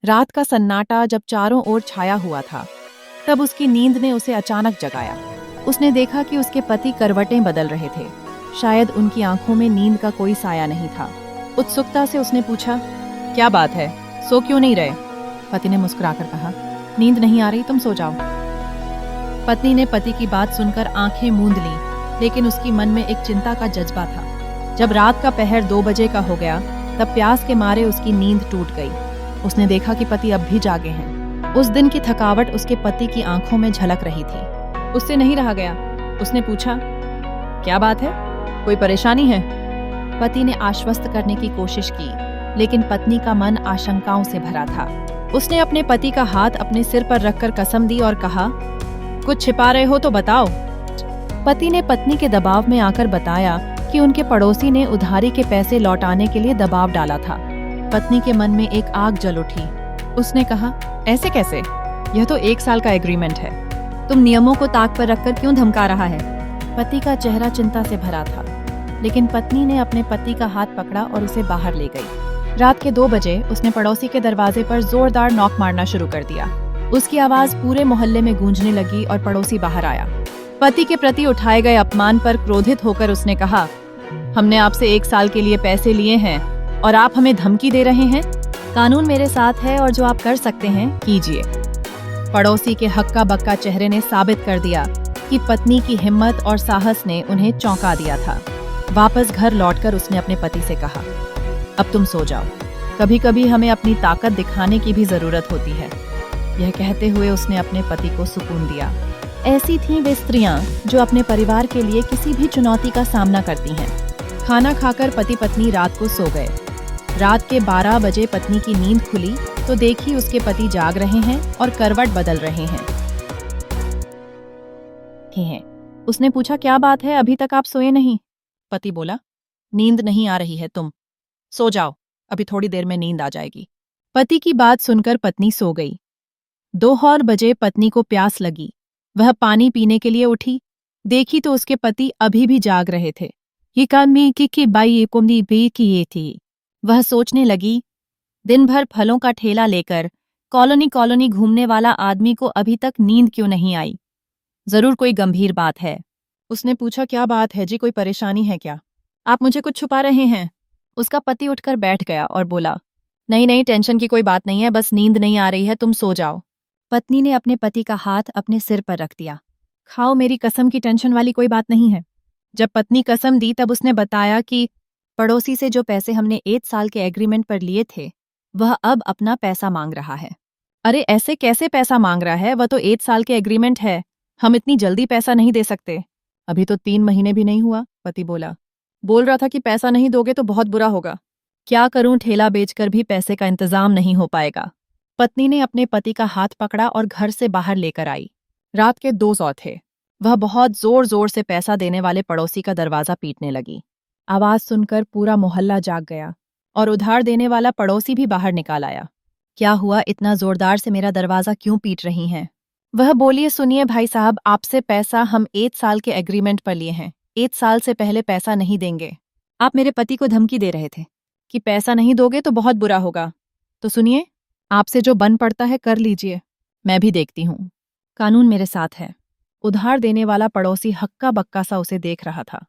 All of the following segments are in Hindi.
रात का सन्नाटा जब चारों ओर छाया हुआ था, तब उसकी नींद ने उसे अचानक जगाया। उसने देखा कि उसके पति करवटें बदल रहे थे। शायद उनकी आंखों में नींद का कोई साया नहीं था। उत्सुकता से उसने पूछा, क्या बात है, सो क्यों नहीं रहे? पति ने मुस्कुराकर कहा, नींद नहीं आ रही, तुम सो जाओ। पत्नी ने पति की बात सुनकर आंखें मूंद लीं, लेकिन उसकी मन में एक चिंता का जज्बा था। जब रात का पहर 2 बजे का हो गया, तब प्यास के मारे उसकी नींद टूट गई। उसने देखा कि पति अब भी जागे हैं। उस दिन की थकावट उसके पति की आंखों में झलक रही थी। उससे नहीं रहा गया। उसने पूछा, क्या बात है, कोई परेशानी है? पति ने आश्वस्त करने की कोशिश की, लेकिन पत्नी का मन आशंकाओं से भरा था। उसने अपने पति का हाथ अपने सिर पर रखकर कसम दी और कहा, कुछ छिपा रहे हो तो बताओ। पति ने पत्नी के दबाव में आकर बताया कि उनके पड़ोसी ने उधारी के पैसे लौटाने के लिए दबाव डाला था। पत्नी के मन में एक आग जल उठी। उसने कहा, ऐसे कैसे? यह तो 1 साल का एग्रीमेंट है। तुम नियमों को ताक पर रखकर क्यों धमका रहा है? पति का चेहरा चिंता से भरा था, लेकिन पत्नी ने अपने पति का हाथ पकड़ा और उसे बाहर ले गई। रात के 2 बजे उसने पड़ोसी के दरवाजे पर जोरदार नॉक मारना शुरू कर दिया। उसकी आवाज पूरे मोहल्ले में गूंजने लगी और पड़ोसी बाहर आया। पति के प्रति उठाए गए अपमान पर क्रोधित होकर उसने कहा, हमने आपसे 1 साल के लिए पैसे लिए हैं और आप हमें धमकी दे रहे हैं? कानून मेरे साथ है और जो आप कर सकते हैं कीजिए। पड़ोसी के हक्का बक्का चेहरे ने साबित कर दिया कि पत्नी की हिम्मत और साहस ने उन्हें चौंका दिया था। वापस घर लौटकर उसने अपने पति से कहा, अब तुम सो जाओ, कभी कभी हमें अपनी ताकत दिखाने की भी जरूरत होती है। यह कहते हुए उसने अपने पति को सुकून दिया। ऐसी थीं वे स्त्रियां जो अपने परिवार के लिए किसी भी चुनौती का सामना करती हैं। खाना खाकर पति पत्नी रात को सो गए। रात के 12 बजे पत्नी की नींद खुली तो देखी उसके पति जाग रहे हैं और करवट बदल रहे हैं। उसने पूछा, क्या बात है, अभी तक आप सोए नहीं? पति बोला, नींद नहीं आ रही है, तुम सो जाओ, अभी थोड़ी देर में नींद आ जाएगी। पति की बात सुनकर पत्नी सो गई। 2 बजे पत्नी को प्यास लगी। वह पानी पीने के लिए उठी। देखी तो उसके पति अभी भी जाग रहे थे। ये काम की बाई कुंदी बे की ये थी। वह सोचने लगी, दिन भर फलों का ठेला लेकर कॉलोनी कॉलोनी घूमने वाला आदमी को अभी तक नींद क्यों नहीं आई? जरूर कोई गंभीर बात है। उसने पूछा, क्या बात है जी, कोई परेशानी है क्या? आप मुझे कुछ छुपा रहे हैं? उसका पति उठकर बैठ गया और बोला, नहीं नहीं, टेंशन की कोई बात नहीं है, बस नींद नहीं आ रही है, तुम सो जाओ। पत्नी ने अपने पति का हाथ अपने सिर पर रख दिया। खाओ, मेरी कसम की टेंशन वाली कोई बात नहीं है। जब पत्नी कसम दी तब उसने बताया कि पड़ोसी से जो पैसे हमने 1 साल के एग्रीमेंट पर लिए थे, वह अब अपना पैसा मांग रहा है। अरे ऐसे कैसे पैसा मांग रहा है? वह तो 1 साल के एग्रीमेंट है, हम इतनी जल्दी पैसा नहीं दे सकते। अभी तो 3 महीने भी नहीं हुआ, पति बोला। बोल रहा था कि पैसा नहीं दोगे तो बहुत बुरा होगा। क्या करूं, ठेला बेचकर भी पैसे का इंतजाम नहीं हो पाएगा। पत्नी ने अपने पति का हाथ पकड़ा और घर से बाहर लेकर आई। रात के 2 थे। वह बहुत जोर जोर से पैसा देने वाले पड़ोसी का दरवाजा पीटने लगी। आवाज सुनकर पूरा मोहल्ला जाग गया और उधार देने वाला पड़ोसी भी बाहर निकाल आया। क्या हुआ, इतना जोरदार से मेरा दरवाजा क्यों पीट रही हैं? वह बोलिए, सुनिए भाई साहब, आपसे पैसा हम 1 साल के एग्रीमेंट पर लिए हैं। 1 साल से पहले पैसा नहीं देंगे। आप मेरे पति को धमकी दे रहे थे कि पैसा नहीं दोगे तो बहुत बुरा होगा। तो सुनिए, आपसे जो बन पड़ता है कर लीजिए, मैं भी देखती हूँ। कानून मेरे साथ है। उधार देने वाला पड़ोसी हक्का बक्का सा उसे देख रहा था।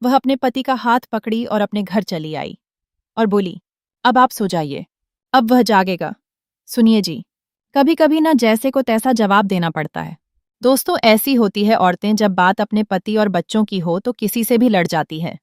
वह अपने पति का हाथ पकड़ी और अपने घर चली आई और बोली, अब आप सो जाइए, अब वह जागेगा। सुनिए जी, कभी कभी ना जैसे को तैसा जवाब देना पड़ता है। दोस्तों, ऐसी होती है औरतें, जब बात अपने पति और बच्चों की हो तो किसी से भी लड़ जाती है।